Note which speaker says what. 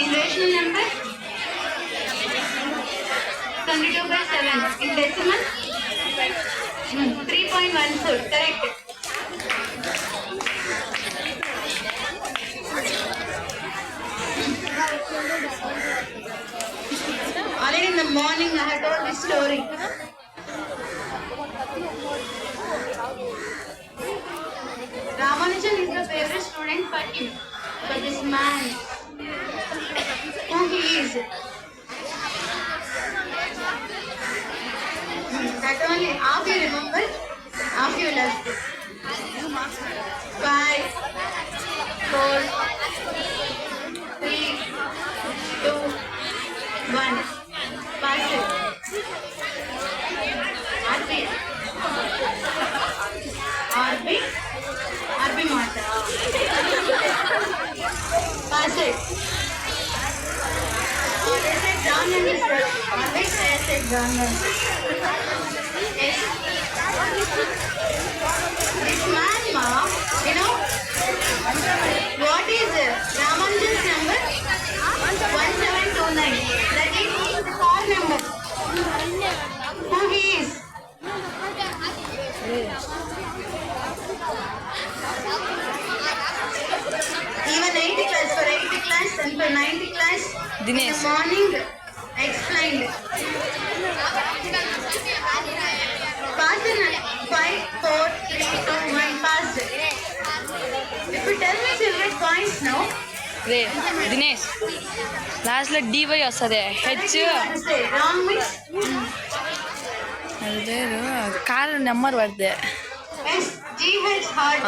Speaker 1: In rational number, 22/7. In decimal, 3.14. Correct. Already in the morning I had told this story. Ramanujan is the favorite student for him. But this man, who he is? That only half you remember, half you left. 5, 4, 3, 2, 1. Pass it. RB. RB. RB Mata. Pass it. They said John and his always say John and yes. This man, ma, you know, what is Ramanujan's number? 1729. That is the car number. Who he is? Even 80 class, for 80 class and for 90 class,
Speaker 2: Dinesh.
Speaker 1: in the morning, explained. Passed in 5, 4, 3, 2, 1, passed. If you tell me children points now,
Speaker 2: రే దినేష్ లాస్ట్లో DY వస్తుంది H
Speaker 1: wrong means
Speaker 2: అది లేదు car number పడితే
Speaker 1: S, G, H, heart.